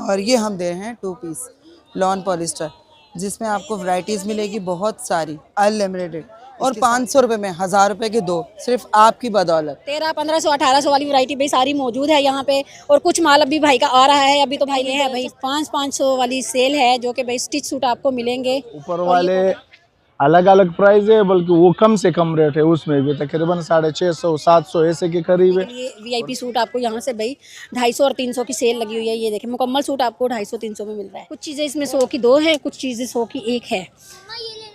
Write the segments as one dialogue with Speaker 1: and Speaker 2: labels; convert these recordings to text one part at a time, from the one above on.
Speaker 1: और ये हम दे रहे हैं 2 पीस लॉन पॉलिस्टर, जिसमें आपको वैरायटीज़ मिलेगी बहुत सारी, अनलिमिटेड। और 500 रुपये में 1000 रुपये के 2, सिर्फ आपकी बदौलत।
Speaker 2: 1300, 1500 वाली वैरायटी भाई सारी मौजूद है यहाँ पे। और कुछ माल अभी भाई का आ रहा है, अभी तो भाई ने है भाई 500 वाली सेल है, जो कि भाई स्टिच सूट आपको मिलेंगे।
Speaker 3: ऊपर वाले अलग अलग प्राइस है, बल्कि वो कम से कम रेट है, उसमें भी तकरीबन 650 700 ऐसे के करीब है।
Speaker 2: ये वीआईपी सूट आपको यहाँ से भाई 250 और 300 की सेल लगी हुई है। ये देखें, मुकम्मल सूट आपको 250-300 में मिल रहा है। कुछ चीज़ें इसमें 100 की 2 है, कुछ चीज़ें 100 की 1 है।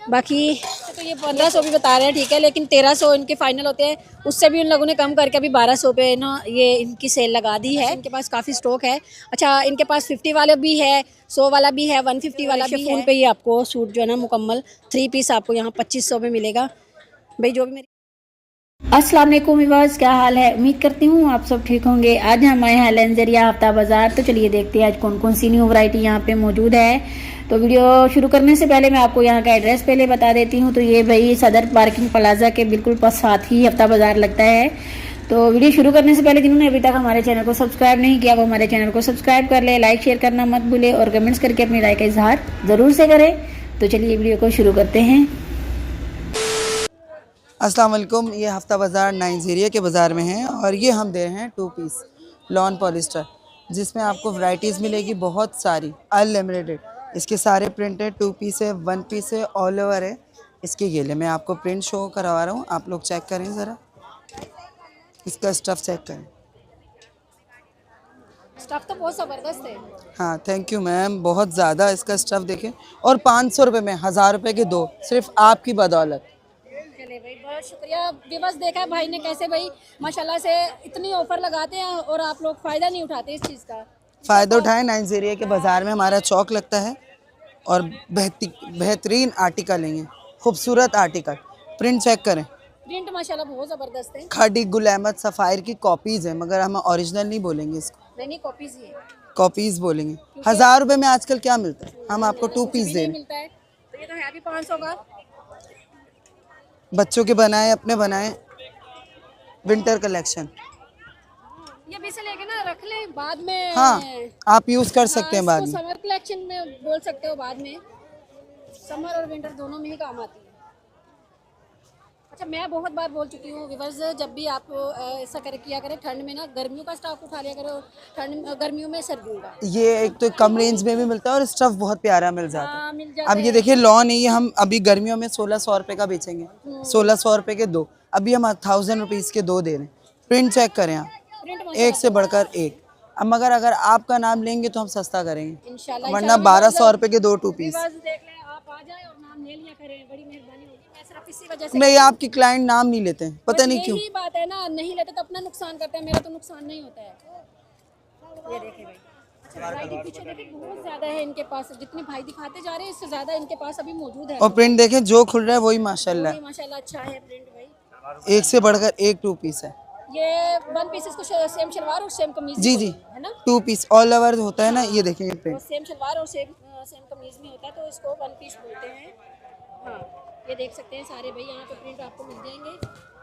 Speaker 2: बाकी तो ये 1500 भी बता रहे हैं, ठीक है, लेकिन 1300 इनके फाइनल होते हैं। उससे भी उन लोगों ने कम करके अभी 1200 पे ना ये इनकी सेल लगा दी है। इनके पास काफ़ी स्टॉक है। अच्छा, इनके पास 50 वाला भी है, 100 वाला भी है, 150 वाला भी है। पे ये आपको सूट जो है ना मुकम्मल 3 पीस आपको यहाँ 2500 में मिलेगा भाई। जो भी मेरी अस्सलाम वालेकुम व्यूअर्स, क्या हाल है? उम्मीद करती हूँ आप सब ठीक होंगे। आज हम आए हैं लेंजरिया हफ्ता बाजार। तो चलिए देखते हैं आज कौन कौन सी न्यू वैरायटी यहाँ पे मौजूद है। तो वीडियो शुरू करने से पहले मैं आपको यहाँ का एड्रेस पहले बता देती हूँ। तो ये भाई सदर पार्किंग प्लाजा के बिल्कुल पास साथ ही हफ्ता बाजार लगता है। तो वीडियो शुरू करने से पहले जिन्होंने अभी तक हमारे चैनल को सब्सक्राइब नहीं किया वो हमारे चैनल को सब्सक्राइब कर ले, लाइक शेयर करना मत भूले और कमेंट्स करके अपनी राय का इजहार ज़रूर से करें। तो चलिए वीडियो को शुरू करते हैं।
Speaker 1: अस्सलाम वालेकुम, ये हफ्ता बाज़ार नाइजीरिया के बाज़ार में है और ये हम दे रहे हैं 2 पीस लॉन पॉलिस्टर, जिसमें आपको वैरायटीज़ मिलेगी बहुत सारी, अनलिमिटेड। इसके सारे प्रिंट है, 2 पीस है, 1 पीस है, ऑल ओवर है। इसके गेले मैं आपको प्रिंट शो करवा रहा हूँ, आप लोग चेक करें ज़रा, इसका स्टफ़ चेक करें।
Speaker 2: स्टफ तो बहुत ज़बरदस्त है।
Speaker 1: हाँ, थैंक यू मैम, बहुत ज़्यादा इसका स्टफ़ देखें। और 500 रुपये में 1000 रुपये के 2, सिर्फ आपकी बदौलत।
Speaker 2: चले भाई, बहुत शुक्रिया। विवश देखा है भाई ने कैसे भाई माशाल्लाह से इतनी ऑफर लगाते हैं और आप लोग फ़ायदा नहीं उठाते इस चीज़ का।
Speaker 1: फ़ायदा उठाएं, नाइजीरिया के बाज़ार में हमारा चौक लगता है और बेहतरीन आर्टिकल लेंगे, खूबसूरत आर्टिकल। प्रिंट चेक करें,
Speaker 2: प्रिंट माशाल्लाह बहुत ज़बरदस्त है।
Speaker 1: खाड़ी गुल अहमद सफ़ायर की कॉपीज़ है, मगर हम ओरिजिनल नहीं बोलेंगे इसको,
Speaker 2: नहीं कॉपीज ही है,
Speaker 1: कॉपीज़ बोलेंगे। 1000 रुपये में आजकल क्या मिलता है, हम आपको 2 पीस दे रहे हैं।
Speaker 2: मिलता है। तो ये तो है भी 500 का।
Speaker 1: बच्चों के बनाए, अपने बनाए, विंटर कलेक्शन।
Speaker 2: ये भी से लेके ना रख लें बाद में।
Speaker 1: हाँ, आप यूज़ कर सकते हैं बाद में।
Speaker 2: समर कलेक्शन में बोल सकते हो बाद में, समर और विंटर दोनों में ही काम आती है। अच्छा, मैं बहुत बार बोल चुकी हूँ व्यूअर्स, जब भी आप ऐसा किया करें ठंड में ना, गर्मियों का स्टॉक उठा लिया करो, गर्मियों में सर्दियों का।
Speaker 1: ये एक तो कम रेंज में भी मिलता है और स्टफ़ बहुत प्यारा मिल जाता है।
Speaker 2: मिल जाता
Speaker 1: अब ये देखिए लॉन है, ये हम अभी गर्मियों में 1600 रुपये का बेचेंगे, 1600 रुपये के 2, अभी हम 1000 रुपीज़ के 2 दे रहे हैं। प्रिंट चेक करें आप, एक से बढ़कर एक। अब मगर अगर आपका नाम लेंगे तो हम सस्ता करेंगे,
Speaker 2: इंशाल्लाह।
Speaker 1: वरना 1200 रुपये के 2 2 पीस।
Speaker 2: देख लें, आप आ जाए और नाम ले लिया करें, बड़ी मेहरबानी होगी। मैं सिर्फ इसी वजह से
Speaker 1: नहीं, आपकी क्लाइंट नाम नहीं लेते हैं, पता नहीं क्यों।
Speaker 2: यही बात है ना, नहीं लेते तो अपना नुकसान करते हैं, मेरा तो नुकसान नहीं होता है। ये देखें भाई, अच्छा वैरायटी पीछे देखिए बहुत ज़्यादा है इनके पास। जितने भाई दिखाते जा रहे हैं इससे ज़्यादा इनके पास अभी मौजूद है।
Speaker 1: और प्रिंट देखें, जो खुल रहा है वही माशाल्लाह,
Speaker 2: माशाल्लाह अच्छा है प्रिंट भाई,
Speaker 1: एक से बढ़कर एक 2 पीस है।
Speaker 2: ये 1 पीस इसको सेम शलवार और सेम कमीज
Speaker 1: जी जी,
Speaker 2: है ना,
Speaker 1: 2 पीस ऑल ओवर होता है ना, ये देखें ये प्रिंट।
Speaker 2: सेम शलवार और सेम कमीज में होता है, तो इसको 1 पीस बोलते हैं। हाँ, ये देख सकते हैं सारे भाई, यहाँ पे प्रिंट आपको मिल जाएंगे।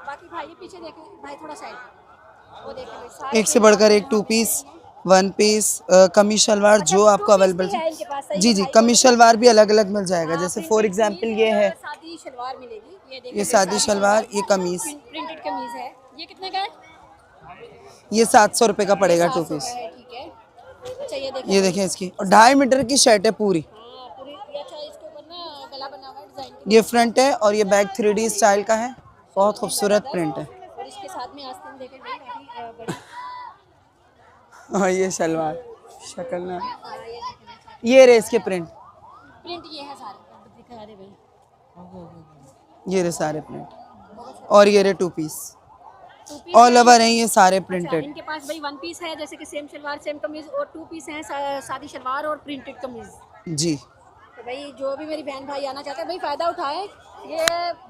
Speaker 2: बाकी भाई ये पीछे देखें भाई, थोड़ा साइड वो देखें भाई, सारे
Speaker 1: एक से बढ़कर एक 2 पीस, 1 पीस, कमीज शलवार जो आपको अवेलेबल है। जी जी, कमीज शलवार भी अलग अलग मिल जाएगा। जैसे फॉर एग्जांपल ये है,
Speaker 2: सादी शलवार मिलेगी, ये देखिए,
Speaker 1: ये सादी शलवार, ये कमीज,
Speaker 2: प्रिंटेड कमीज है। ये कितने का है?
Speaker 1: ये 700 रुपये का पड़ेगा 2 पीस।
Speaker 2: ठीक है। अच्छा
Speaker 1: ये देखें इसकी, और 2.5 मीटर की शर्ट है पूरी।
Speaker 2: पूरी। अच्छा, इसके ऊपर ना गला बना हुआ है डिजाइन।
Speaker 1: ये फ्रंट है और ये बैक 3D स्टाइल का है, बहुत खूबसूरत प्रिंट है।
Speaker 2: और इसके साथ में आस्तीन देखें भाई, काफी बड़ी।
Speaker 1: और ये शलवार शक्ल ना, ये रहे इसके प्रिंट
Speaker 2: ये है सारे, दिखा दे भाई,
Speaker 1: ये रहे सारे प्रिंट। और ये रहे 2 पीस ऑल ओवर है, ये सारे प्रिंटेड।
Speaker 2: इनके पास भाई 1 पीस है, जैसे कि सेम शलवार सेम कमीज, और 2 पीस हैं, सादी शलवार और प्रिंटेड कमीज।
Speaker 1: जी,
Speaker 2: तो भाई जो भी मेरी बहन भाई आना चाहते हैं भाई फ़ायदा उठाएं, ये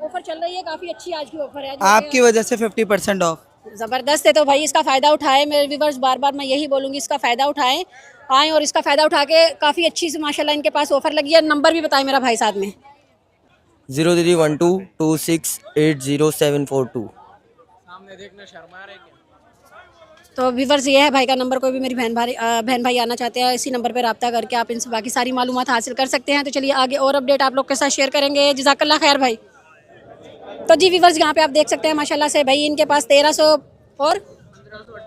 Speaker 2: ऑफर चल रही है, काफ़ी अच्छी आज की ऑफर है
Speaker 1: आपकी वजह से 50% ऑफ,
Speaker 2: ज़बरदस्त है। तो भाई इसका फ़ायदा उठाएं मेरे व्यूअर्स, बार बार मैं यही बोलूँगी, इसका फ़ायदा उठाएं, आएँ और इसका फ़ायदा उठा के काफ़ी अच्छी से माशाल्लाह इनके पास ऑफर लगी है। नंबर भी बताएं मेरा भाई साथ में।
Speaker 4: 031226807442।
Speaker 2: तो व्यूवर्स ये है भाई का नंबर, कोई भी मेरी बहन भाई आना चाहते हैं इसी नंबर पर रब्ता करके आप इनसे बाकी सारी मालूमात हासिल कर सकते हैं। तो चलिए आगे और अपडेट आप लोग के साथ शेयर करेंगे। जज़ाकल्लाह खैर भाई। तो जी व्यूवर्स यहाँ पे आप देख सकते हैं माशाल्लाह से भाई इनके पास 1300 और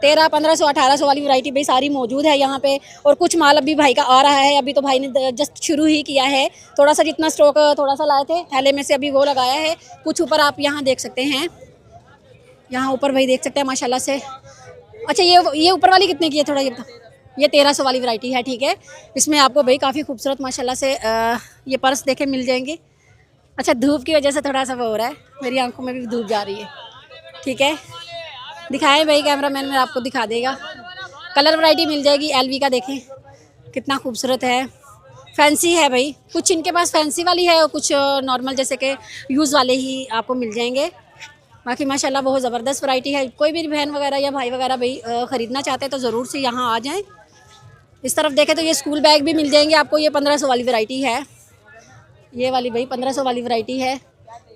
Speaker 2: 1500 1800 वाली वैरायटी भाई सारी मौजूद है यहाँ पे। और कुछ माल अभी भाई का आ रहा है, अभी तो भाई ने जस्ट शुरू ही किया है। थोड़ा सा जितना स्टॉक थोड़ा सा लाए थे थैले में से अभी वो लगाया है। कुछ ऊपर आप यहाँ देख सकते हैं, यहाँ ऊपर भाई देख सकते हैं माशाल्लाह से। अच्छा ये ऊपर वाली कितने की है थोड़ा ये बता। ये 1300 वाली वैरायटी है, ठीक है। इसमें आपको भाई काफ़ी खूबसूरत माशाल्लाह से ये पर्स देखे मिल जाएंगे। अच्छा धूप की वजह से थोड़ा सा वो हो रहा है, मेरी आंखों में भी धूप जा रही है, ठीक है। दिखाएं भाई, कैमरामैन में आपको दिखा देगा। कलर वैरायटी मिल जाएगी। एलवी का देखें कितना खूबसूरत है, फैंसी है भाई। कुछ इनके पास फैंसी वाली है और कुछ नॉर्मल जैसे कि यूज़ वाले ही आपको मिल जाएंगे। बाकी माशाल्लाह बहुत ज़बरदस्त वैरायटी है। कोई भी बहन वगैरह या भाई वगैरह भाई ख़रीदना चाहते हैं तो ज़रूर से यहाँ आ जाएं। इस तरफ देखें तो ये स्कूल बैग भी मिल जाएंगे आपको। ये 1500 वाली वैरायटी है, ये वाली भाई 1500 वाली वैरायटी है।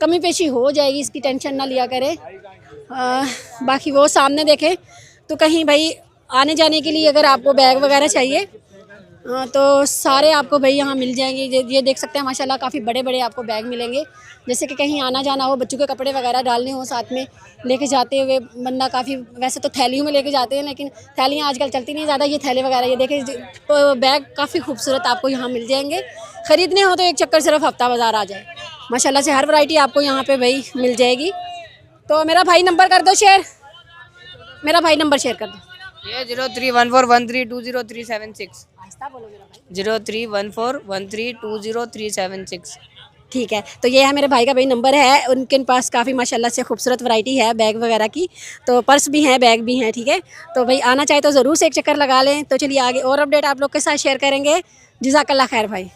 Speaker 2: कमी पेशी हो जाएगी, इसकी टेंशन ना लिया करें। बाकी वो सामने देखें तो कहीं भाई आने जाने के लिए अगर आपको बैग वगैरह चाहिए तो सारे आपको भाई यहाँ मिल जाएंगे। ये देख सकते हैं माशाल्लाह काफ़ी बड़े बड़े आपको बैग मिलेंगे। जैसे कि कहीं आना जाना हो, बच्चों के कपड़े वगैरह डालने हो, साथ में लेके जाते हुए बंदा काफ़ी, वैसे तो थैलियों में लेके जाते हैं लेकिन थैलियाँ आजकल चलती नहीं ज़्यादा। ये थैले वगैरह ये देखें तो बैग काफ़ी खूबसूरत आपको यहाँ मिल जाएंगे। ख़रीदने हो तो एक चक्कर सिर्फ हफ्ता बाज़ार आ जाए, माशाल्लाह से हर वैरायटी आपको यहाँ पे भाई मिल जाएगी। तो मेरा भाई नंबर कर दो शेयर, मेरा भाई नंबर शेयर कर दो।
Speaker 4: ये 0314132036।
Speaker 2: आहिस्ता बोलो मेरा भाई।
Speaker 4: 0314132036।
Speaker 2: ठीक है, तो ये है मेरे भाई का भाई नंबर है। उनके पास काफ़ी माशाल्लाह से खूबसूरत वैरायटी है बैग वगैरह की। तो पर्स भी हैं, बैग भी हैं, ठीक है। तो भाई आना चाहे तो ज़रूर से एक चक्कर लगा लें। तो चलिए आगे और अपडेट आप लोग के साथ शेयर करेंगे। जज़ाकल्लाह खैर भाई।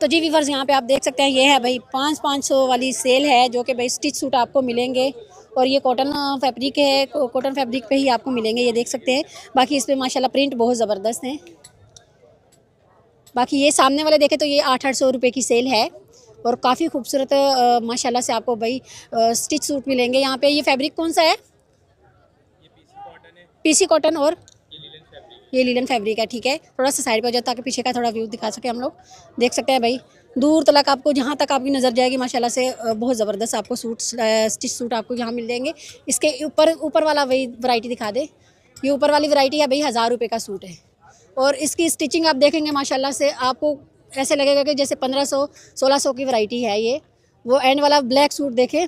Speaker 2: तो जी व्यूअर्स यहाँ पे आप देख सकते हैं ये है भाई 500 वाली सेल है जो कि भाई स्टिच सूट आपको मिलेंगे। और ये कॉटन फैब्रिक है, कॉटन फैब्रिक पे ही आपको मिलेंगे, ये देख सकते हैं। बाकी इस पर माशाल्लाह प्रिंट बहुत ज़बरदस्त है। बाकी ये सामने वाले देखें तो ये 800 रुपये की सेल है और काफ़ी खूबसूरत माशाल्लाह से आपको भाई स्टिच सूट मिलेंगे यहाँ पे। ये फैब्रिक कौन सा है? पीसी कॉटन और ये लीलन फैब्रिक है, ठीक है। थोड़ा सा साइड पे हो जाए ताकि पीछे का थोड़ा व्यू दिखा सके हम लोग। देख सकते हैं भाई दूर तक आपको, जहाँ तक आपकी नज़र जाएगी माशाल्लाह से बहुत ज़बरदस्त आपको सूट स्टिच सूट आपको यहाँ मिल जाएंगे। इसके ऊपर वाला वही वैरायटी दिखा दे। ये ऊपर वाली वैरायटी है भाई 1000 रुपये का सूट है। और इसकी स्टिचिंग आप देखेंगे माशाल्लाह से आपको ऐसे लगेगा कि जैसे 1500-1600 की वैरायटी है ये। वो एंड वाला ब्लैक सूट देखें,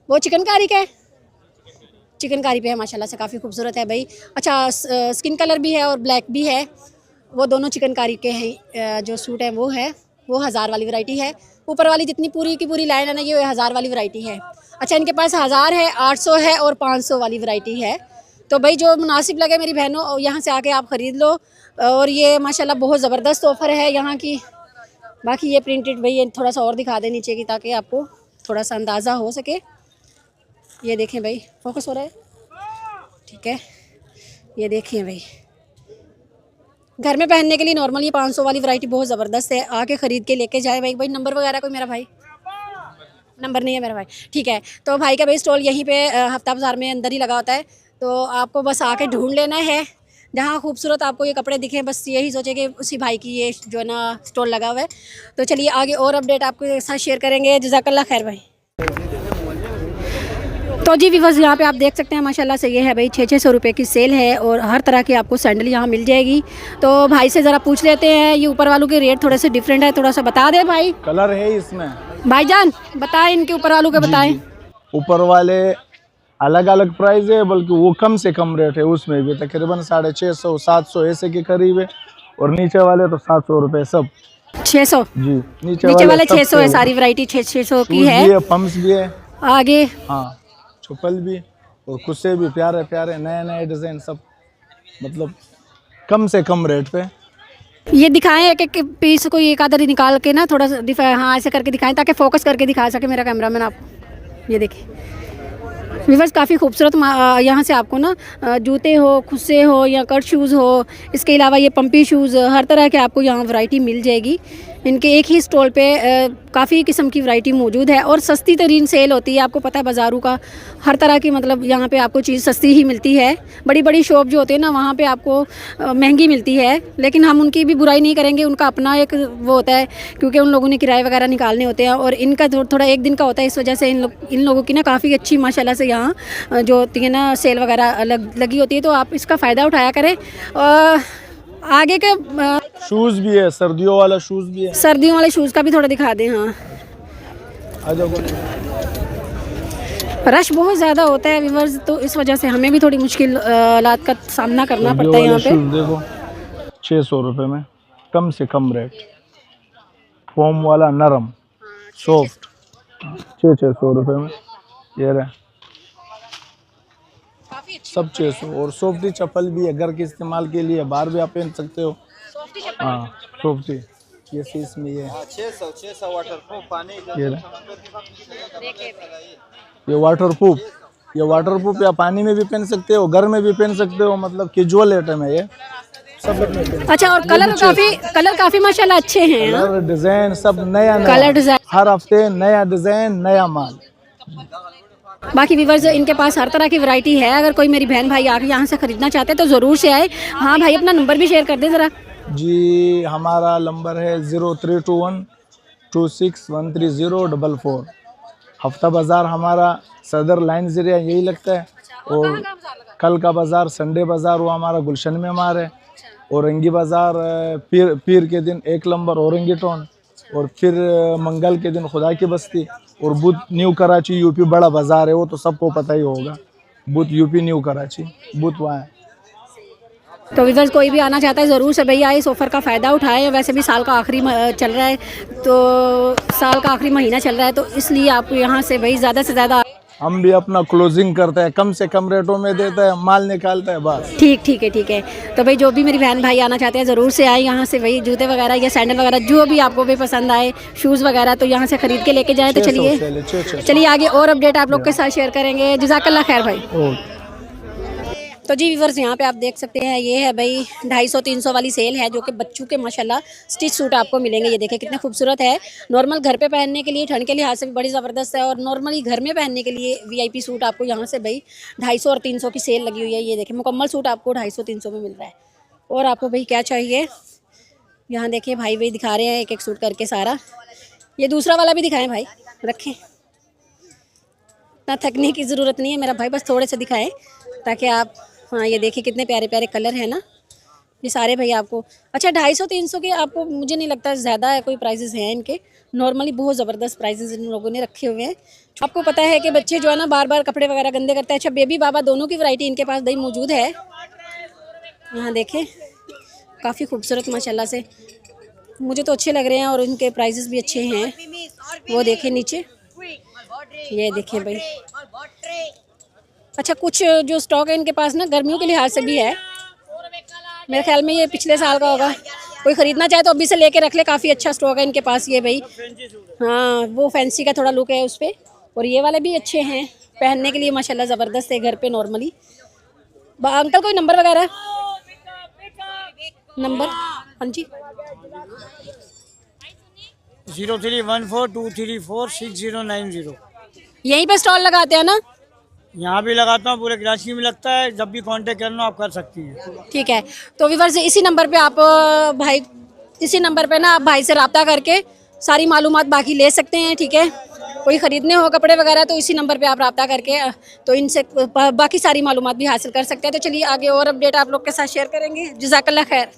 Speaker 2: वो चिकनकारी का है, चिकनकारी पे है माशाल्लाह से, काफ़ी खूबसूरत है भाई। अच्छा स्किन कलर भी है और ब्लैक भी है, वो दोनों चिकनकारी के हैं। जो सूट है वो 1000 वाली वैरायटी है। ऊपर वाली जितनी पूरी की पूरी लाइन है ना ये 1000 वाली वैरायटी है। अच्छा इनके पास 1000 है, 800 है और 500 वाली वैरायटी है। तो भाई जो मुनासिब लगे मेरी बहनों यहाँ से आके आप ख़रीद लो। और ये माशाल्लाह बहुत ज़बरदस्त ऑफ़र है यहाँ की। बाकी ये प्रिंटेड भाई ये थोड़ा सा और दिखा दें नीचे की ताकि आपको थोड़ा सा अंदाज़ा हो सके। ये देखें भाई, फोकस हो रहा है, ठीक है। ये देखिए भाई घर में पहनने के लिए नॉर्मल ये 500 वाली वैरायटी बहुत ज़बरदस्त है। आके ख़रीद के लेके जाए भाई। नंबर वगैरह कोई मेरा भाई नंबर नहीं है मेरा भाई, ठीक है। तो भाई का भाई स्टॉल यहीं पे हफ्ता बाज़ार में अंदर ही लगा होता है। तो आपको बस आके ढूंढ लेना है जहाँ खूबसूरत आपको ये कपड़े दिखें, बस यही सोचे कि उसी भाई की ये जो है ना स्टॉल लगा हुआ है। तो चलिए आगे और अपडेट आपके साथ शेयर करेंगे। जज़ाकल्लाह खैर भाई। तो जी व्यूअर्स यहाँ पे आप देख सकते हैं माशाल्लाह से ये है भाई 600 रुपये की सेल है और हर तरह की आपको सैंडल यहाँ मिल जाएगी। तो भाई से ज़रा पूछ लेते हैं, ये ऊपर वालों के रेट थोड़े से डिफरेंट है, थोड़ा सा बता दे भाई।
Speaker 3: कलर है इसमें
Speaker 2: भाईजान बताएं इनके ऊपर वालों के बताएं।
Speaker 3: ऊपर वाले अलग अलग प्राइस है, बल्कि वो कम से कम रेट है, उसमें भी तकरीबन 650-700 ऐसे के करीब है। और नीचे वाले तो 700 रुपये सब। 600 जी,
Speaker 2: नीचे वाले 600 है, सारी वैरायटी 600 की है।
Speaker 3: पम्प्स भी है
Speaker 2: आगे,
Speaker 3: हाँ चप्पल भी और कुर्से भी प्यारे प्यारे नए नए डिज़ाइन सब, मतलब कम से कम रेट पे।
Speaker 2: ये दिखाएं एक एक पीस को एक आधा निकाल के ना थोड़ा सा हाँ ऐसे करके दिखाएं ताकि फोकस करके दिखा सके मेरा कैमरामैन। आप ये देखिए व्यूअर्स काफ़ी खूबसूरत यहाँ से आपको ना जूते हो, खुस्से हो या कट शूज़ हो, इसके अलावा ये पंपी शूज़, हर तरह के आपको यहाँ वैरायटी मिल जाएगी। इनके एक ही स्टॉल पे काफ़ी किस्म की वैरायटी मौजूद है और सस्ती तरीन सेल होती है। आपको पता है बाज़ारों का हर तरह की मतलब यहाँ पे आपको चीज़ सस्ती ही मिलती है। बड़ी बड़ी शॉप जो होती है ना वहाँ पे आपको महंगी मिलती है, लेकिन हम उनकी भी बुराई नहीं करेंगे। उनका अपना एक वो होता है क्योंकि उन लोगों ने किराए वगैरह निकालने होते हैं और इनका थोड़ा एक दिन का होता है, इस वजह से इन लोगों की ना काफ़ी अच्छी माशाल्लाह से यहाँ जो होती है ना सेल वगैरह लगी होती है, तो आप इसका फ़ायदा उठाया करें। आगे के
Speaker 3: शूज़ भी है, सर्दियों वाला शूज़ भी है।
Speaker 2: सर्दियों वाले शूज़ का भी थोड़ा दिखा दें। हाँ,
Speaker 3: आ जाओ।
Speaker 2: रश बहुत ज़्यादा होता है व्यूअर्स, तो इस वजह से हमें भी थोड़ी मुश्किलात का सामना करना पड़ता है यहाँ पे।
Speaker 3: देखो 600 रुपये में कम से कम रेट, फोम वाला नरम सॉफ्ट 600 रुपये में ये रहे सब 600। और सॉफ्टी चप्पल भी है घर के इस्तेमाल के लिए, बाहर भी आप पहन सकते हो। हाँ सॉफ्टी ये शीश में ये 600 वाटरप्रूफ पानी ये वाटरप्रूफ या पानी में भी पहन सकते हो, घर में भी पहन सकते हो, मतलब कैजुअल आइटम है ये सब।
Speaker 2: अच्छा, और कलर काफी माशाल्लाह अच्छे हैं।
Speaker 3: कलर डिजाइन सब नया
Speaker 2: कलर डिजाइन
Speaker 3: हर हफ्ते नया डिजाइन नया माल।
Speaker 2: बाकी व्यूअर्स इनके पास हर तरह की वैरायटी है। अगर कोई मेरी बहन भाई आके यहाँ से खरीदना चाहते हैं तो ज़रूर से आए। हाँ भाई, अपना नंबर भी शेयर कर दें ज़रा।
Speaker 3: जी हमारा नंबर है 0321 26130444। हफ्ता बाज़ार हमारा सदर लाइन एरिया यही लगता है, और कल का बाज़ार संडे बाज़ार वो हमारा गुलशन में हमारा है, औरंगी बाज़ार पीर के दिन 1 नंबर औरंगी टाउन, और फिर मंगल के दिन खुदा की बस्ती, और बुध न्यू कराची यूपी बड़ा बाज़ार है, वो तो सबको पता ही होगा। बुध यूपी न्यू कराची बुध वहाँ है।
Speaker 2: तो व्यूअर्स कोई भी आना चाहता है ज़रूर से भैया इस ऑफ़र का फ़ायदा उठाएं। वैसे भी साल का आखिरी चल रहा है, तो साल का आखिरी महीना चल रहा है, तो इसलिए आप यहाँ से भाई ज़्यादा से ज़्यादा।
Speaker 3: हम भी अपना क्लोजिंग करते हैं, कम से कम रेटों में देते हैं, माल निकालते हैं बस।
Speaker 2: ठीक है। तो भाई जो भी मेरी बहन भाई आना चाहते हैं ज़रूर से आए यहाँ से। भाई जूते वगैरह या सैंडल वगैरह जो भी आपको भी पसंद आए, शूज़ वगैरह, तो यहाँ से ख़रीद के लेके जाएँ। तो चलिए आगे और अपडेट आप लोग के साथ शेयर करेंगे। जज़ाकल्लाह खैर भाई। तो जी व्यूअर्स यहाँ पे आप देख सकते हैं, ये है भाई 250-300 वाली सेल है, जो कि बच्चों के माशाल्लाह स्टिच सूट आपको मिलेंगे। ये देखें कितने खूबसूरत है। नॉर्मल घर पे पहनने के लिए, ठंड के लिहाज से भी बड़ी ज़बरदस्त है, और नॉर्मली घर में पहनने के लिए VIP सूट आपको यहाँ से भाई 250 और 300 की सेल लगी हुई है। ये देखें मुकम्मल सूट आपको 250-300 में मिल रहा है। और आपको भाई क्या चाहिए, यहाँ देखिए भाई दिखा रहे हैं एक एक सूट करके सारा। ये दूसरा वाला भी दिखाएँ भाई, रखें, इतना थकने की ज़रूरत नहीं है मेरा भाई, बस थोड़े से दिखाएँ ताकि आप। हाँ ये देखिए कितने प्यारे प्यारे कलर हैं ना, ये सारे भाई आपको। अच्छा 250-300 के आपको, मुझे नहीं लगता ज़्यादा है कोई प्राइसेस हैं इनके। नॉर्मली बहुत ज़बरदस्त प्राइसेस इन लोगों ने रखे हुए हैं। आपको पता है कि बच्चे जो है ना बार बार कपड़े वगैरह गंदे करते हैं। अच्छा बेबी बाबा दोनों की वैरायटी इनके पास दही मौजूद है। यहाँ देखें काफ़ी खूबसूरत माशाल्लाह से, मुझे तो अच्छे लग रहे हैं और इनके प्राइसेस भी अच्छे हैं। वो देखें नीचे, ये देखें भाई। अच्छा कुछ जो स्टॉक है इनके पास ना गर्मियों के लिहाज से भी है। मेरे ख्याल में ये पिछले साल का होगा, कोई ख़रीदना चाहे तो अभी से लेके रख ले, काफ़ी अच्छा स्टॉक है इनके पास ये भाई। हाँ वो फैंसी का थोड़ा लुक है उस पर, और ये वाले भी अच्छे हैं पहनने के लिए माशाल्लाह ज़बरदस्त है घर पे नॉर्मली। अंकल कोई नंबर वगैरह, नंबर? हाँ जी
Speaker 4: 0314234690।
Speaker 2: यहीं पे स्टॉल लगाते हैं ना?
Speaker 4: यहाँ भी लगाता हूँ, पूरे कराची में लगता है। जब भी कांटेक्ट करना आप कर सकती हैं।
Speaker 2: ठीक है, तो व्यूअर्स इसी नंबर पे आप भाई, इसी नंबर पे ना आप भाई से रब्ता करके सारी मालूमात बाकी ले सकते हैं। ठीक है, कोई ख़रीदने हो कपड़े वगैरह तो इसी नंबर पे आप रब्ता करके तो इनसे बाकी सारी मालूमात भी हासिल कर सकते हैं। तो चलिए आगे और अपडेट आप लोग के साथ शेयर करेंगे। जज़ाकल्लाह खैर।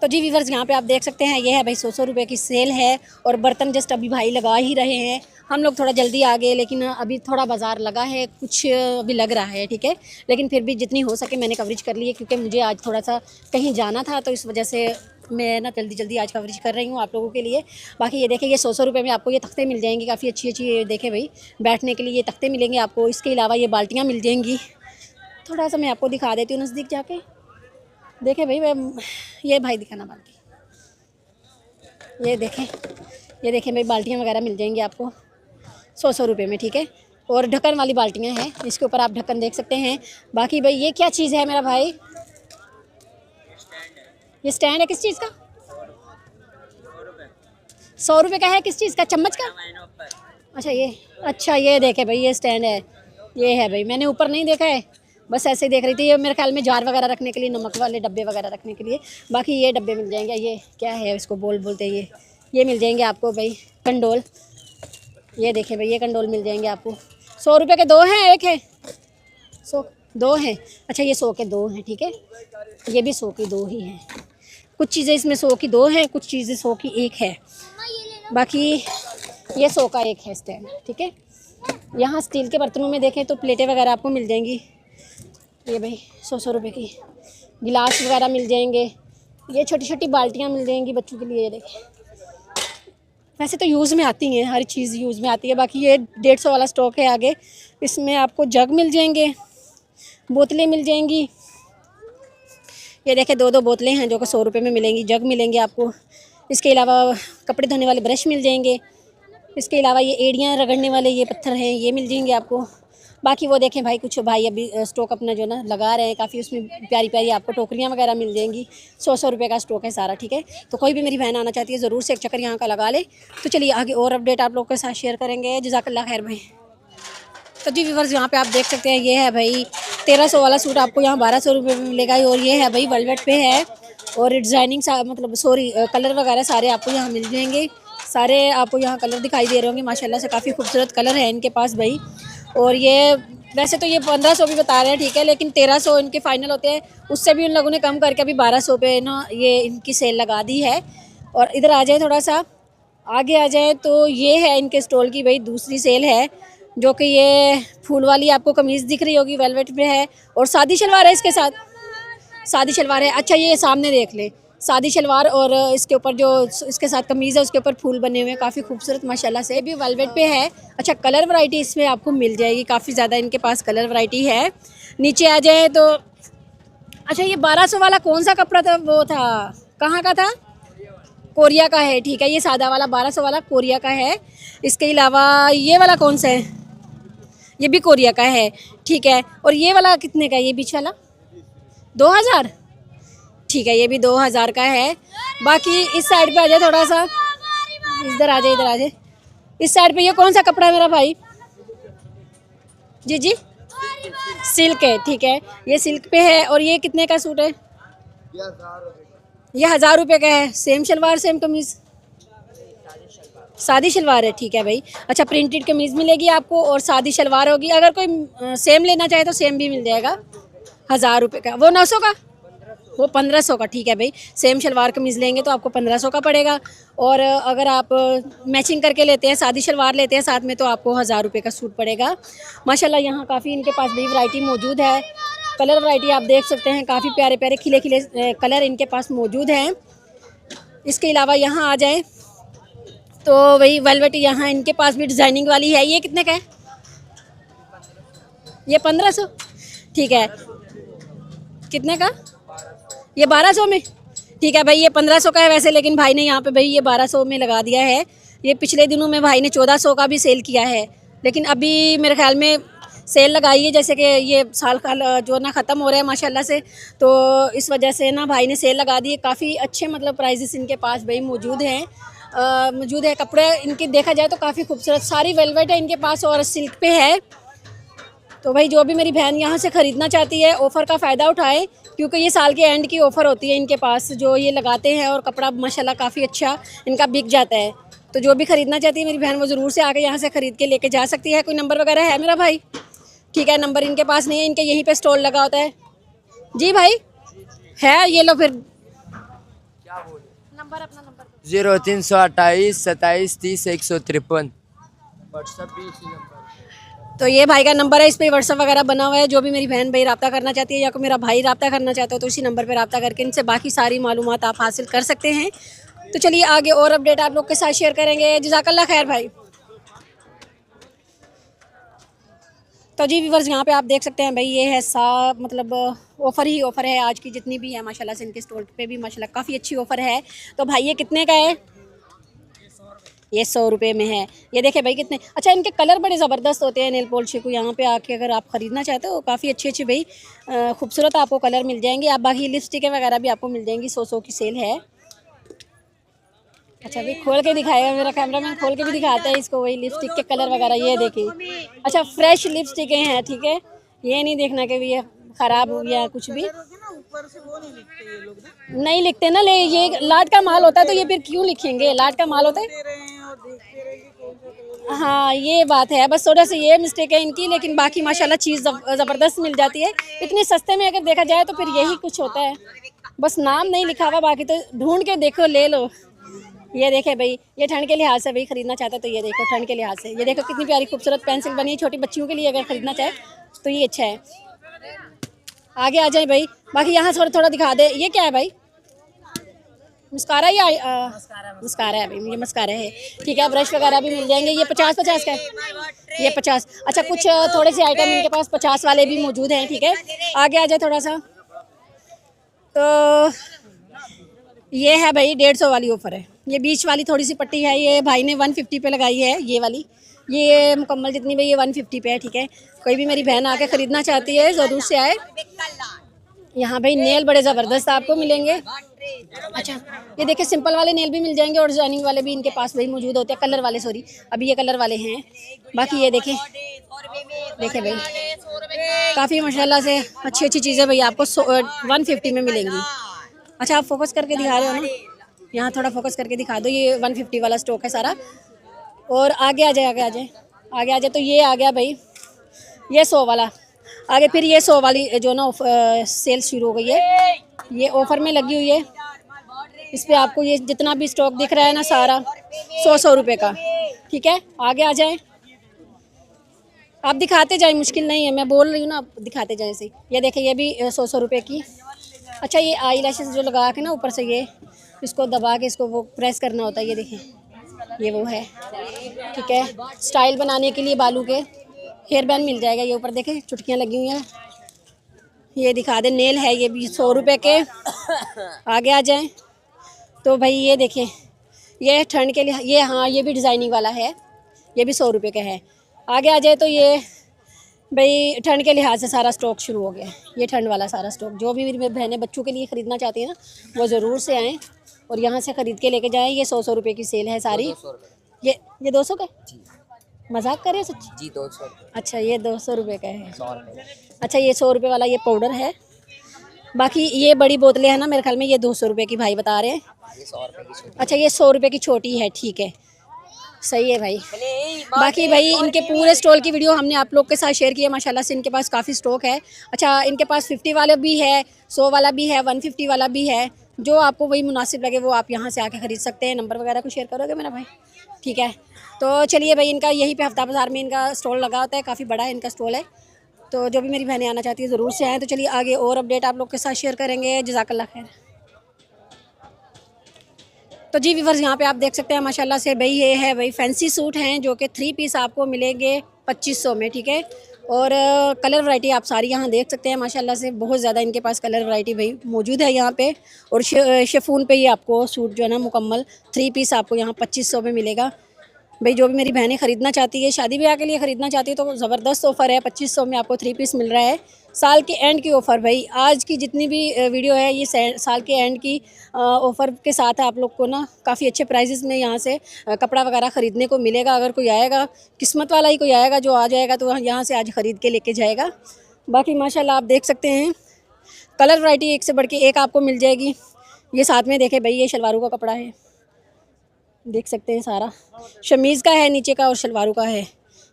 Speaker 2: तो जी व्यूअर्स यहाँ पे आप देख सकते हैं, ये है भाई 100 रुपये की सेल है, और बर्तन जस्ट अभी भाई लगा ही रहे हैं। हम लोग थोड़ा जल्दी आ गए, लेकिन अभी थोड़ा बाज़ार लगा है, कुछ भी लग रहा है। ठीक है, लेकिन फिर भी जितनी हो सके मैंने कवरेज कर ली है, क्योंकि मुझे आज थोड़ा सा कहीं जाना था, तो इस वजह से मैं ना जल्दी आज कवरेज कर रही हूँ आप लोगों के लिए। बाकी ये देखें, ये 100 रुपये में आपको ये तख्ते मिल जाएंगे, काफ़ी अच्छी ये देखें भाई, बैठने के लिए ये तख्ते मिलेंगे आपको। इसके अलावा ये बाल्टियाँ मिल जाएंगी। थोड़ा सा मैं आपको दिखा देती हूँ नज़दीक जाके। देखें भाई, ये भाई दिखाना बाल्टी, ये देखें भाई बाल्टियाँ वगैरह मिल जाएंगी आपको। 100 रुपये में, ठीक है। और ढक्कन वाली बाल्टियाँ हैं, इसके ऊपर आप ढक्कन देख सकते हैं। बाकी भाई ये क्या चीज़ है मेरा भाई? ये स्टैंड है, किस चीज़ का? 100 रुपये का है, किस चीज़ का? चम्मच का? अच्छा ये देखे भाई, ये स्टैंड है, ये है भाई। मैंने ऊपर नहीं देखा है, बस ऐसे ही देख रही थी। ये मेरे ख्याल में जार वगैरह रखने के लिए, नमक वाले डब्बे वगैरह रखने के लिए। बाकी ये डब्बे मिल जाएंगे। ये क्या है, इसको बोलते हैं ये मिल जाएंगे आपको भाई, कंडोल। ये देखें भाई, ये कंडोल मिल जाएंगे आपको। 100 रुपये के 2 हैं, एक है 100, 2 हैं। अच्छा ये 100 के 2 हैं, ठीक है। ये भी 100 की 2 ही हैं। कुछ चीज़ें इसमें 100 की 2 हैं, कुछ चीज़ें 100 की 1 है। बाकी ये 100 का 1 है स्टैंड, ठीक है। यहाँ स्टील के बर्तनों में देखें तो प्लेटें वगैरह आपको मिल जाएंगी। ये भाई 100 रुपये की गिलास वगैरह मिल जाएंगे। ये छोटी छोटी बाल्टियाँ मिल जाएंगी बच्चों के लिए। ये देखें, वैसे तो यूज़ में आती हैं, हर चीज़ यूज़ में आती है। बाकी ये 150 वाला स्टॉक है आगे। इसमें आपको जग मिल जाएंगे, बोतलें मिल जाएंगी। ये देखें 2 बोतलें हैं जो कि 100 रुपये में मिलेंगी। जग मिलेंगे आपको। इसके अलावा कपड़े धोने वाले ब्रश मिल जाएंगे। इसके अलावा ये एड़ियाँ रगड़ने वाले ये पत्थर हैं, ये मिल जाएंगे आपको। बाकी वो देखें भाई, कुछ भाई अभी स्टॉक अपना जो ना लगा रहे हैं काफ़ी, उसमें प्यारी प्यारी आपको टोकरियाँ वगैरह मिल जाएंगी। 100 रुपये का स्टॉक है सारा, ठीक है। तो कोई भी मेरी बहन आना चाहती है ज़रूर से एक चक्कर यहाँ का लगा ले। तो चलिए आगे और अपडेट आप लोगों के साथ शेयर करेंगे। जज़ाकल्लाह खैर भाई। तो जी व्यूअर्स, यहाँ पे आप देख सकते हैं, ये है भाई 1300 वाला सूट आपको यहाँ 1200 रुपये में मिलेगा। और ये है भाई वेलवेट पे है, और डिज़ाइनिंग मतलब कलर वगैरह सारे आपको यहाँ मिल जाएंगे। सारे आपको यहाँ कलर दिखाई दे रहे होंगे, माशाल्लाह से काफ़ी खूबसूरत कलर है इनके पास भाई। और ये वैसे तो ये 1500 भी बता रहे हैं, ठीक है, लेकिन 1300 इनके फ़ाइनल होते हैं। उससे भी उन लोगों ने कम करके अभी 1200 पे ना ये इनकी सेल लगा दी है। और इधर आ जाए, थोड़ा सा आगे आ जाए तो ये है इनके स्टॉल की भाई दूसरी सेल है, जो कि ये फूल वाली आपको कमीज़ दिख रही होगी, वेलवेट में है। और सादी शलवार है इसके साथ, सादी शलवार है। अच्छा ये सामने देख ले, सादी शलवार और इसके ऊपर जो इसके साथ कमीज़ है उसके ऊपर फूल बने हुए हैं, काफ़ी खूबसूरत माशाल्लाह से। भी वेलवेट पे है। अच्छा कलर वैरायटी इसमें आपको मिल जाएगी, काफ़ी ज़्यादा इनके पास कलर वैरायटी है। नीचे आ जाए तो अच्छा ये 1200 वाला कौन सा कपड़ा था, वो था कहाँ का था? कोरिया का है, ठीक है। ये सादा वाला 1200 वाला कोरिया का है। इसके अलावा ये वाला कौन सा है? ये भी कोरिया का है, ठीक है। और ये वाला कितने का है, ये बीच वाला? 2000, ठीक है, ये भी 2000 का है। बाकी इस साइड पे आ जाए, थोड़ा सा इधर आ जाए, इधर आ जाए। इस साइड पे ये कौन सा कपड़ा है मेरा भाई? जी सिल्क है, ठीक है, ये सिल्क पे है। और ये कितने का सूट है? ये 1000 रुपये का है। सेम शलवार सेम कमीज़, सादी शलवार है, ठीक है भाई। अच्छा प्रिंटेड कमीज़ मिलेगी आपको और सादी शलवार होगी। अगर कोई सेम लेना चाहे तो सेम भी मिल जाएगा। 1000 रुपये का, वो 900 का, वो 1500 का, ठीक है भाई। सेम शलवार कमीज़ लेंगे तो आपको 1500 का पड़ेगा। और अगर आप मैचिंग करके लेते हैं, सादी शलवार लेते हैं साथ में, तो आपको 1000 रुपये का सूट पड़ेगा। माशाल्लाह यहाँ काफ़ी इनके पास भी वैरायटी मौजूद है। कलर वैरायटी आप देख सकते हैं, काफ़ी प्यारे प्यारे खिले खिले कलर इनके पास मौजूद हैं। इसके अलावा यहाँ आ जाएँ तो वही वेलवेट यहाँ इनके पास भी डिज़ाइनिंग वाली है। ये कितने का है? ये 1500, ठीक है। कितने का? ये 1200 में, ठीक है भाई। ये 1500 का है वैसे, लेकिन भाई ने यहाँ पे भाई ये 1200 में लगा दिया है। ये पिछले दिनों में भाई ने 1400 का भी सेल किया है, लेकिन अभी मेरे ख्याल में सेल लगाई है, जैसे कि ये साल का जो ना ख़त्म हो रहा है माशाल्लाह से, तो इस वजह से ना भाई ने सेल लगा दी है। काफ़ी अच्छे मतलब प्राइजेस इनके पास भाई मौजूद हैं। कपड़े इनके देखा जाए तो काफ़ी खूबसूरत, सारी वेलवेट है इनके पास और सिल्क पे है। तो भाई जो भी मेरी बहन यहाँ से ख़रीदना चाहती है ऑफ़र का फ़ायदा उठाए, क्योंकि ये साल के एंड की ऑफ़र होती है इनके पास, जो ये लगाते हैं। और कपड़ा माशाल्लाह काफ़ी अच्छा इनका बिक जाता है। तो जो भी ख़रीदना चाहती है मेरी बहन, वो ज़रूर से आके यहाँ से ख़रीद के लेके जा सकती है। कोई नंबर वगैरह है मेरा भाई? ठीक है, नंबर इनके पास नहीं है, इनके यहीं पे स्टॉल लगा होता है। जी भाई है, ये लो फिर नंबर, अपना नंबर
Speaker 5: 0328 27 30 153। व्हाट्सएप भी इसी नंबर।
Speaker 2: तो ये भाई का नंबर है, इस पर व्हाट्सअप वगैरह बना हुआ है। जो भी मेरी बहन भाई रब्ता करना चाहती है या कोई मेरा भाई रब्ता करना चाहता है तो इसी नंबर पर रब्ता करके इनसे बाकी सारी मालूमात आप हासिल कर सकते हैं। तो चलिए आगे और अपडेट आप लोग के साथ शेयर करेंगे। जज़ाकल्लाह खैर भाई। तो जी व्यूअर्स, यहाँ पे आप देख सकते हैं भाई, ये है मतलब ऑफ़र ही ऑफ़र है आज की, जितनी भी है माशाल्लाह से इनके स्टोर पे भी माशाल्लाह काफ़ी अच्छी ऑफ़र है। तो भाई ये कितने का है? ये 100 रुपये में है। ये देखे भाई कितने अच्छा, इनके कलर बड़े ज़बरदस्त होते हैं नेल पॉलिश को। यहाँ पे आके अगर आप ख़रीदना चाहते हो काफ़ी अच्छे अच्छे भाई खूबसूरत आपको कलर मिल जाएंगे। आप बाकी लिपस्टिकें वगैरह भी आपको मिल जाएंगी, 100 की सेल है। अच्छा भाई खोल के दिखाएगा मेरा कैमरामैन, खोल के भी दिखाता है इसको, वही लिपस्टिक के कलर वगैरह ये देखिए। अच्छा फ्रेश लिपस्टिकें हैं, ठीक है, ये नहीं देखना कि ये ख़राब हो गया कुछ भी, नहीं लिखते ना। ले ये लाट का माल होता है तो ये फिर क्यों लिखेंगे, लाट का माल होता है। हाँ ये बात है, बस थोड़ा सा ये मिस्टेक है इनकी, लेकिन बाकी माशाल्लाह चीज़ ज़बरदस्त मिल जाती है। इतने सस्ते में अगर देखा जाए तो फिर यही कुछ होता है, बस नाम नहीं लिखा हुआ, बाकी तो ढूंढ के देखो ले लो। ये देखे भाई, ये ठंड के लिहाज से भाई खरीदना चाहते हो तो ये देखो, ठंड के लिहाज से ये देखो कितनी प्यारी खूबसूरत पेंसिल बनी है छोटी बच्चियों के लिए, अगर खरीदना चाहे तो ये अच्छा है। आगे आ जाए भाई, बाकी यहाँ थोड़ा थोड़ा दिखा दे। ये क्या है भाई, मस्कारा या मस्कारा है भाई, ये मस्कारा है, ठीक है। ब्रश वगैरह भी मिल जाएंगे, ये 50-50 का है, ये 50। अच्छा कुछ थोड़े से आइटम इनके पास 50 वाले भी मौजूद हैं, ठीक है। आगे आ जाए थोड़ा सा, तो ये है भाई 150 वाली ऑफ़र है। ये बीच वाली थोड़ी सी पट्टी है, ये भाई ने 150 पे लगाई है ये वाली, ये मुकम्मल जितनी भाई ये 150 पे है, ठीक है। कोई भी मेरी बहन आके ख़रीदना चाहती है ज़रूर से आए। यहाँ भाई नेल बड़े ज़बरदस्त आपको मिलेंगे। अच्छा ये देखिए सिंपल वाले नेल भी मिल जाएंगे और डिजाइनिंग वाले भी इनके पास भाई मौजूद होते हैं, कलर वाले, सॉरी अभी ये कलर वाले हैं। बाकी ये देखें भाई काफ़ी माशाल्लाह से अच्छी अच्छी चीज़ें भाई आपको 150 में मिलेंगी। अच्छा आप फोकस करके दिखा रहे हो ना, यहाँ थोड़ा फोकस करके दिखा दो, ये 150 वाला स्टॉक है सारा। और आगे आ जाए तो ये आ गया भाई ये 100 वाला। आगे फिर ये 100 वाली जो ना सेल शुरू हो गई है, ये ऑफ़र में लगी हुई है। इस पर आपको ये जितना भी स्टॉक दिख रहा है ना सारा 100 रुपये का, ठीक है। आगे आ जाए, आप दिखाते जाए, मुश्किल नहीं है, मैं बोल रही हूँ ना, आप दिखाते जाए सही। ये देखिए ये भी 100 रुपये की। अच्छा ये आई लैशेस जो लगा के ना ऊपर से ये इसको दबा के इसको वो प्रेस करना होता है, ये देखें ये वो है, ठीक है। स्टाइल बनाने के लिए बालों के हेयर बैंड मिल जाएगा, ये ऊपर देखें चुटकियाँ लगी हुई हैं। ये दिखा दे, नेल है ये भी 100 रुपये के। आगे आ जाएं तो भाई ये देखें, ये ठंड के लिए, ये हाँ ये भी डिज़ाइनिंग वाला है, ये भी 100 रुपये का है। आगे आ जाए तो ये भाई ठंड के लिहाज से सारा स्टॉक शुरू हो गया, ये ठंड वाला सारा स्टॉक। जो भी मेरी बहनें बच्चों के लिए ख़रीदना चाहती हैं ना वो ज़रूर से आएँ और यहाँ से ख़रीद के लेके जाएँ। ये 100 रुपये की सेल है सारी। ये 200 का, मजाक कर रहे हैं सच्ची?
Speaker 5: जी 200।
Speaker 2: अच्छा ये 200 रुपये का है। अच्छा ये 100 रुपये वाला ये पाउडर है। बाकी ये बड़ी बोतलें हैं ना मेरे ख्याल में ये 200 रुपये की भाई बता रहे हैं। अच्छा ये 100 रुपये की छोटी है, ठीक है, सही है भाई। बाकी भाई इनके पूरे स्टॉल की वीडियो हमने आप लोग के साथ शेयर किया, माशाल्लाह से इनके पास काफ़ी स्टॉक है। अच्छा इनके पास 50 वाला भी है, 100 वाला भी है, 150 वाला भी है, जो आपको वही मुनासिब लगे वो आप यहाँ से आके ख़रीद सकते हैं। नंबर वगैरह को शेयर करोगे मेरा भाई, ठीक है। तो चलिए भाई इनका यहीं पे हफ्ता बाज़ार में इनका स्टॉल लगा होता है, काफ़ी बड़ा है इनका स्टॉल है। तो जो भी मेरी बहनें आना चाहती है ज़रूर से आएँ। तो चलिए आगे और अपडेट आप लोग के साथ शेयर करेंगे। जज़ाकल्लाह खैर। तो जी व्यूअर्स यहाँ पे आप देख सकते हैं माशाल्लाह से भाई ये है भाई फैंसी सूट हैं जो कि 3 पीस आपको मिलेंगे 2500 में, ठीक है। और कलर वैरायटी आप सारी यहाँ देख सकते हैं माशाल्लाह से बहुत ज़्यादा इनके पास कलर वैरायटी भाई मौजूद है यहाँ पे। और शिफॉन पे ये आपको सूट जो है ना मुकम्मल 3 पीस आपको यहाँ 2500 में मिलेगा। भाई जो भी मेरी बहनें ख़रीदना चाहती है, शादी ब्याह के लिए ख़रीदना चाहती है तो ज़बरदस्त ऑफ़र है, 2500 में आपको 3 पीस मिल रहा है। साल के एंड की ऑफ़र भाई, आज की जितनी भी वीडियो है ये साल के एंड की ऑफ़र के साथ है। आप लोग को ना काफ़ी अच्छे प्राइजेस में यहाँ से कपड़ा वगैरह ख़रीदने को मिलेगा। अगर कोई आएगा, किस्मत वाला ही कोई आएगा जो आ जाएगा तो यहाँ से आज ख़रीद के लेके जाएगा। बाकी माशाल्लाह आप देख सकते हैं कलर वैरायटी एक से बढ़ के एक आपको मिल जाएगी। ये साथ में देखें भाई ये शलवारों का कपड़ा है, देख सकते हैं सारा शमीज़ का है नीचे का और शलवारों का है।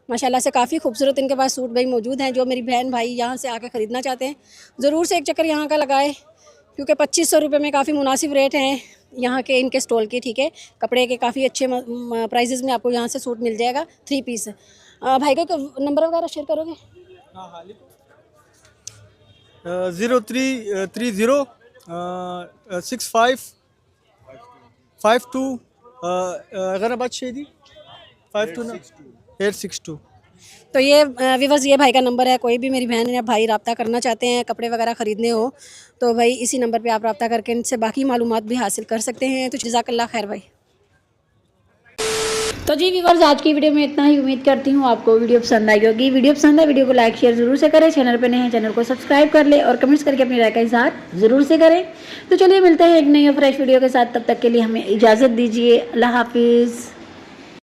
Speaker 2: माशाल्लाह से काफ़ी खूबसूरत इनके पास सूट भाई मौजूद हैं। जो मेरी बहन भाई यहाँ से आके ख़रीदना चाहते हैं ज़रूर से एक चक्कर यहाँ का लगाए, क्योंकि 2500 रुपये में काफ़ी मुनासिब रेट हैं यहाँ के इनके स्टॉल के, ठीक है। कपड़े के काफ़ी अच्छे प्राइजेज़ में आपको यहाँ से सूट मिल जाएगा 3 पीस। भाई को नंबर वगैरह शेयर करोगे?
Speaker 4: 03306552 गरबाद शेदी 52862।
Speaker 2: तो ये व्यूअर्स ये भाई का नंबर है। कोई भी मेरी बहन या भाई रब्ता करना चाहते हैं, कपड़े वगैरह ख़रीदने हो तो भाई इसी नंबर पे आप रब्ता करके इनसे बाकी मालूमात भी हासिल कर सकते हैं। तो जज़ाकल्लाह खैर भाई। तो जी व्यूअर्स, आज की वीडियो में इतना ही। उम्मीद करती हूँ आपको वीडियो पसंद आई होगी। वीडियो पसंद है, वीडियो को लाइक शेयर जरूर से करें। चैनल पर नए हैं, चैनल को सब्सक्राइब कर ले और कमेंट्स करके अपनी राय का इजहार जरूर से करें। तो चलिए मिलते हैं एक नई और फ्रेश वीडियो के साथ। तब तक के लिए हमें इजाज़त दीजिए। अल्लाह हाफिज़।